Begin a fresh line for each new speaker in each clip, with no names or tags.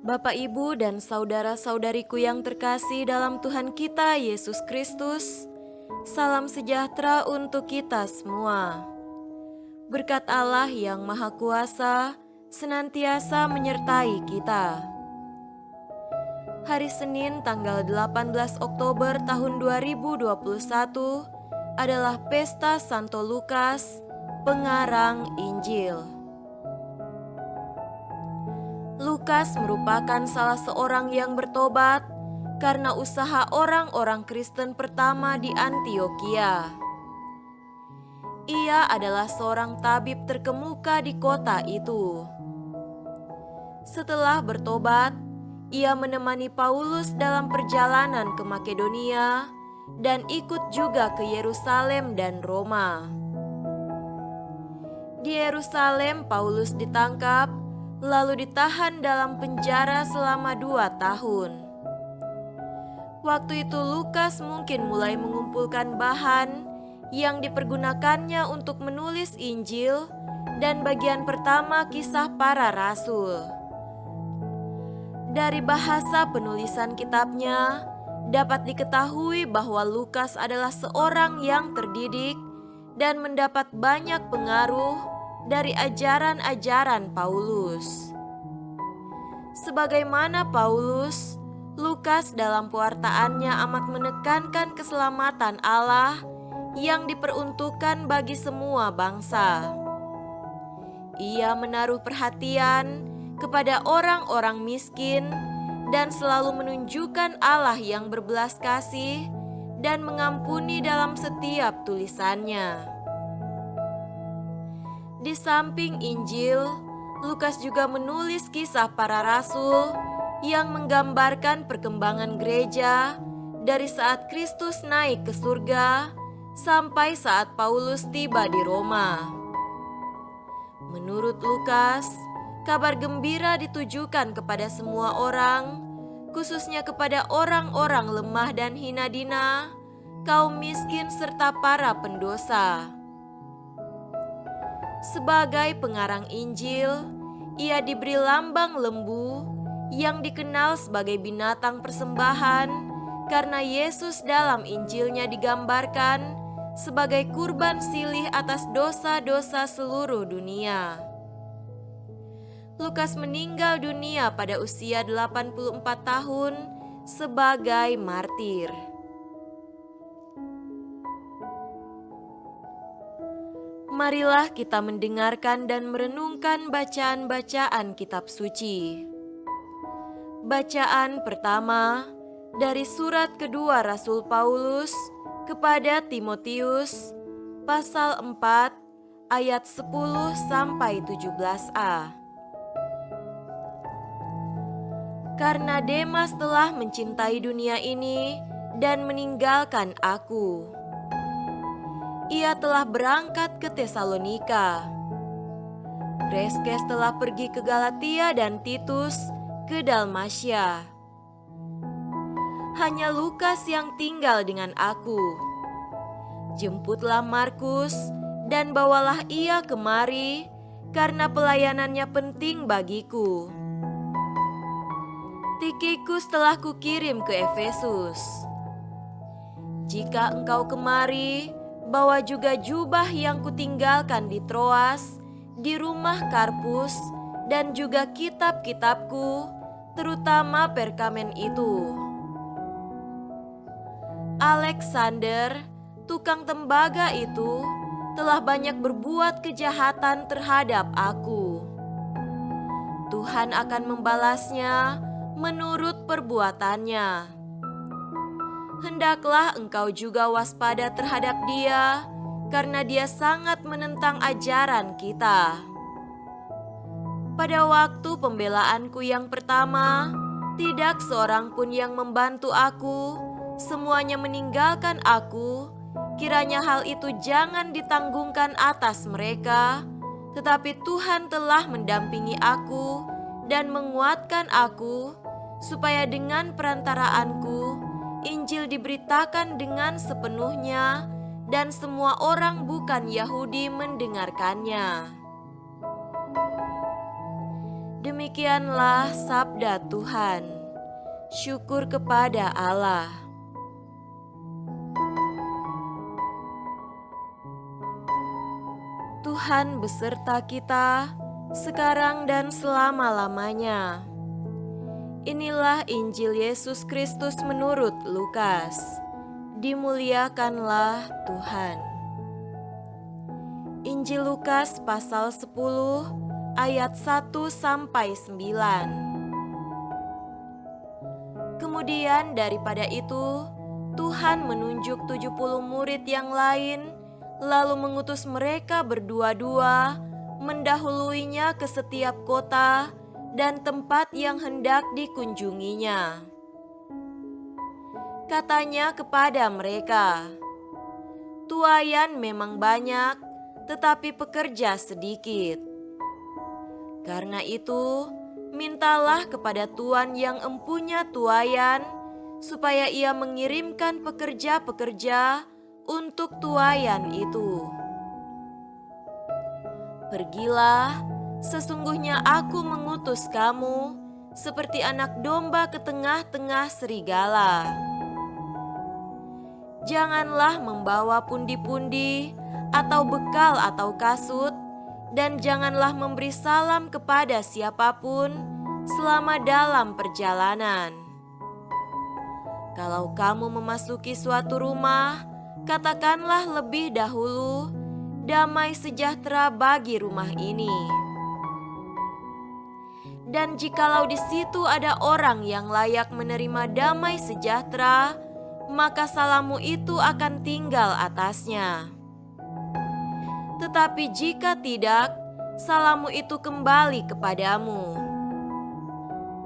Bapak, Ibu, dan saudara-saudariku yang terkasih dalam Tuhan kita Yesus Kristus, salam sejahtera untuk kita semua. Berkat Allah yang Maha Kuasa senantiasa menyertai kita. Hari Senin tanggal 18 Oktober tahun 2021 adalah Pesta Santo Lukas, pengarang Injil. Lukas merupakan salah seorang yang bertobat karena usaha orang-orang Kristen pertama di Antiokhia. Ia adalah seorang tabib terkemuka di kota itu. Setelah bertobat, ia menemani Paulus dalam perjalanan ke Makedonia dan ikut juga ke Yerusalem dan Roma. Di Yerusalem, Paulus ditangkap lalu ditahan dalam penjara selama 2 tahun. Waktu itu Lukas mungkin mulai mengumpulkan bahan yang dipergunakannya untuk menulis Injil dan bagian pertama kisah para rasul. Dari bahasa penulisan kitabnya, dapat diketahui bahwa Lukas adalah seorang yang terdidik dan mendapat banyak pengaruh dari ajaran-ajaran Paulus. Sebagaimana Paulus, Lukas dalam pewartaannya amat menekankan keselamatan Allah yang diperuntukkan bagi semua bangsa. Ia menaruh perhatian kepada orang-orang miskin dan selalu menunjukkan Allah yang berbelas kasih dan mengampuni dalam setiap tulisannya. Di samping Injil, Lukas juga menulis kisah para rasul yang menggambarkan perkembangan gereja dari saat Kristus naik ke surga sampai saat Paulus tiba di Roma. Menurut Lukas, kabar gembira ditujukan kepada semua orang, khususnya kepada orang-orang lemah dan hina dina, kaum miskin serta para pendosa. Sebagai pengarang Injil, ia diberi lambang lembu yang dikenal sebagai binatang persembahan karena Yesus dalam Injilnya digambarkan sebagai kurban silih atas dosa-dosa seluruh dunia. Lukas meninggal dunia pada usia 84 tahun sebagai martir. Marilah kita mendengarkan dan merenungkan bacaan-bacaan kitab suci. Bacaan pertama dari surat kedua Rasul Paulus kepada Timotius, pasal 4 ayat 10 sampai 17a. Karena Demas telah mencintai dunia ini dan meninggalkan aku. Ia telah berangkat ke Tesalonika. Kreskes telah pergi ke Galatia dan Titus ke Dalmatia. Hanya Lukas yang tinggal dengan aku. Jemputlah Markus dan bawalah ia kemari karena pelayanannya penting bagiku. Tikhikus telah kukirim ke Efesus. Jika engkau kemari, bawa juga jubah yang kutinggalkan di Troas, di rumah Karpus, dan juga kitab-kitabku, terutama perkamen itu. Alexander, tukang tembaga itu, telah banyak berbuat kejahatan terhadap aku. Tuhan akan membalasnya menurut perbuatannya. Hendaklah engkau juga waspada terhadap dia, karena dia sangat menentang ajaran kita. Pada waktu pembelaanku yang pertama, tidak seorang pun yang membantu aku, semuanya meninggalkan aku. Kiranya hal itu jangan ditanggungkan atas mereka, tetapi Tuhan telah mendampingi aku dan menguatkan aku, supaya dengan perantaraanku Injil diberitakan dengan sepenuhnya dan semua orang bukan Yahudi mendengarkannya. Demikianlah sabda Tuhan. Syukur kepada Allah. Tuhan beserta kita, sekarang dan selama-lamanya. Inilah Injil Yesus Kristus menurut Lukas. Dimuliakanlah Tuhan. Injil Lukas pasal 10 ayat 1-9. Kemudian daripada itu, Tuhan menunjuk 70 murid yang lain, lalu mengutus mereka berdua-dua mendahuluinya ke setiap kota dan tempat yang hendak dikunjunginya. Katanya kepada mereka, "Tuaian memang banyak, tetapi pekerja sedikit. Karena itu, mintalah kepada Tuan yang empunya tuaian, supaya ia mengirimkan pekerja-pekerja untuk tuaian itu. Pergilah, sesungguhnya aku mengutus kamu seperti anak domba ke tengah-tengah serigala. Janganlah membawa pundi-pundi atau bekal atau kasut, dan janganlah memberi salam kepada siapapun selama dalam perjalanan. Kalau kamu memasuki suatu rumah, katakanlah lebih dahulu, 'Damai sejahtera bagi rumah ini.' Dan jikalau di situ ada orang yang layak menerima damai sejahtera, maka salammu itu akan tinggal atasnya. Tetapi jika tidak, salammu itu kembali kepadamu.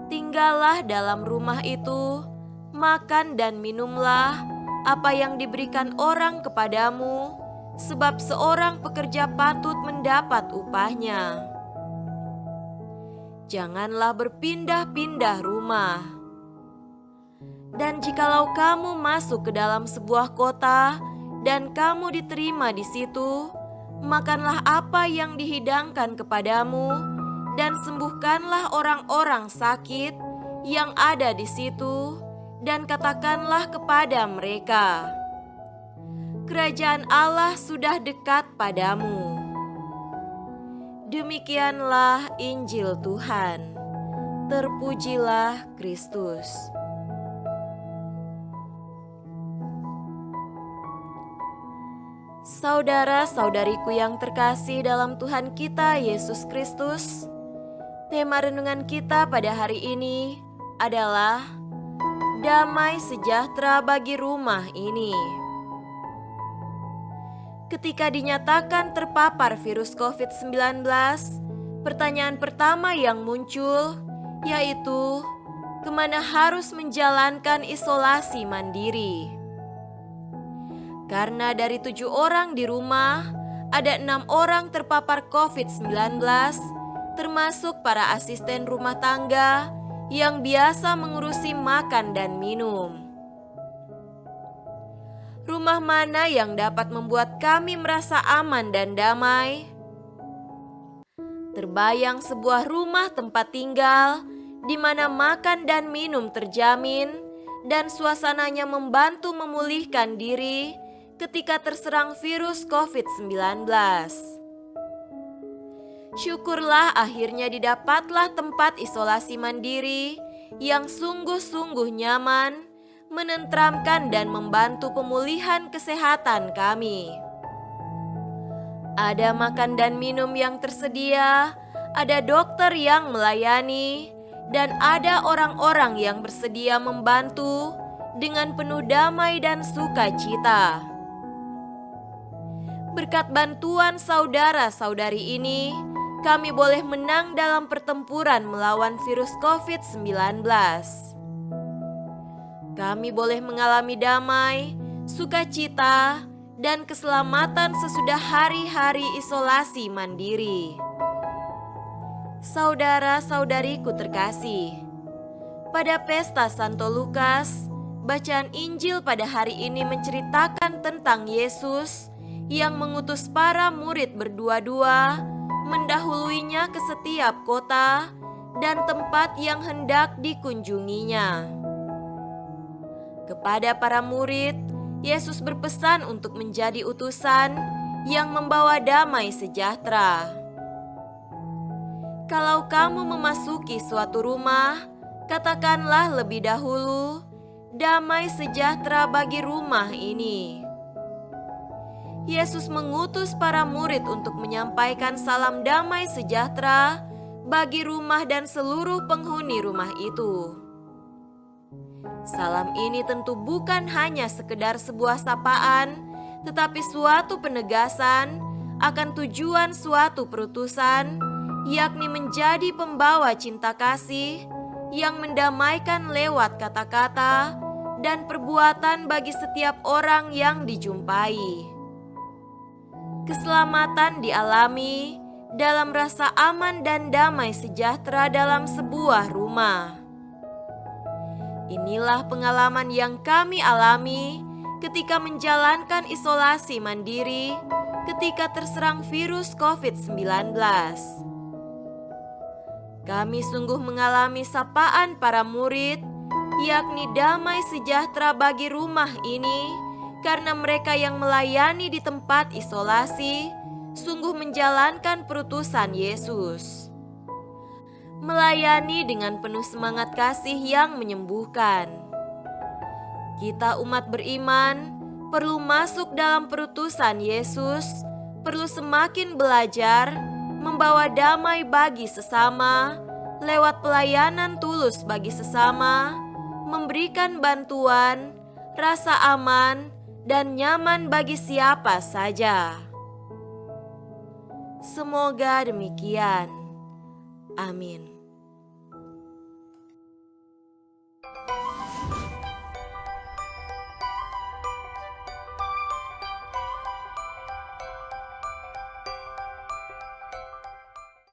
Tinggallah dalam rumah itu, makan dan minumlah apa yang diberikan orang kepadamu, sebab seorang pekerja patut mendapat upahnya. Janganlah berpindah-pindah rumah. Dan jikalau kamu masuk ke dalam sebuah kota dan kamu diterima di situ, makanlah apa yang dihidangkan kepadamu dan sembuhkanlah orang-orang sakit yang ada di situ, dan katakanlah kepada mereka, 'Kerajaan Allah sudah dekat padamu.'" Demikianlah Injil Tuhan. Terpujilah Kristus. Saudara-saudariku yang terkasih dalam Tuhan kita Yesus Kristus, tema renungan kita pada hari ini adalah damai sejahtera bagi rumah ini. Ketika dinyatakan terpapar virus COVID-19, pertanyaan pertama yang muncul yaitu, kemana harus menjalankan isolasi mandiri? Karena dari 7 orang di rumah, ada 6 orang terpapar COVID-19, termasuk para asisten rumah tangga yang biasa mengurusi makan dan minum. Rumah mana yang dapat membuat kami merasa aman dan damai? Terbayang sebuah rumah tempat tinggal di mana makan dan minum terjamin dan suasananya membantu memulihkan diri ketika terserang virus COVID-19. Syukurlah akhirnya didapatlah tempat isolasi mandiri yang sungguh-sungguh nyaman, menenteramkan dan membantu pemulihan kesehatan kami. Ada makan dan minum yang tersedia, ada dokter yang melayani, dan ada orang-orang yang bersedia membantu dengan penuh damai dan sukacita. Berkat bantuan saudara-saudari ini, kami boleh menang dalam pertempuran melawan virus COVID-19. Kami boleh mengalami damai, sukacita, dan keselamatan sesudah hari-hari isolasi mandiri. Saudara-saudariku terkasih, pada pesta Santo Lukas, bacaan Injil pada hari ini menceritakan tentang Yesus yang mengutus para murid berdua-dua mendahuluinya ke setiap kota dan tempat yang hendak dikunjunginya. Kepada para murid, Yesus berpesan untuk menjadi utusan yang membawa damai sejahtera. Kalau kamu memasuki suatu rumah, katakanlah lebih dahulu, "Damai sejahtera bagi rumah ini." Yesus mengutus para murid untuk menyampaikan salam damai sejahtera bagi rumah dan seluruh penghuni rumah itu. Salam ini tentu bukan hanya sekedar sebuah sapaan, tetapi suatu penegasan akan tujuan suatu perutusan, yakni menjadi pembawa cinta kasih yang mendamaikan lewat kata-kata dan perbuatan bagi setiap orang yang dijumpai. Keselamatan dialami dalam rasa aman dan damai sejahtera dalam sebuah rumah. Inilah pengalaman yang kami alami ketika menjalankan isolasi mandiri ketika terserang virus COVID-19. Kami sungguh mengalami sapaan para murid, yakni damai sejahtera bagi rumah ini, karena mereka yang melayani di tempat isolasi sungguh menjalankan perutusan Yesus. Melayani dengan penuh semangat kasih yang menyembuhkan. Kita umat beriman perlu masuk dalam perutusan Yesus, perlu semakin belajar membawa damai bagi sesama lewat pelayanan tulus bagi sesama, memberikan bantuan, rasa aman, dan nyaman bagi siapa saja. Semoga demikian. Amin.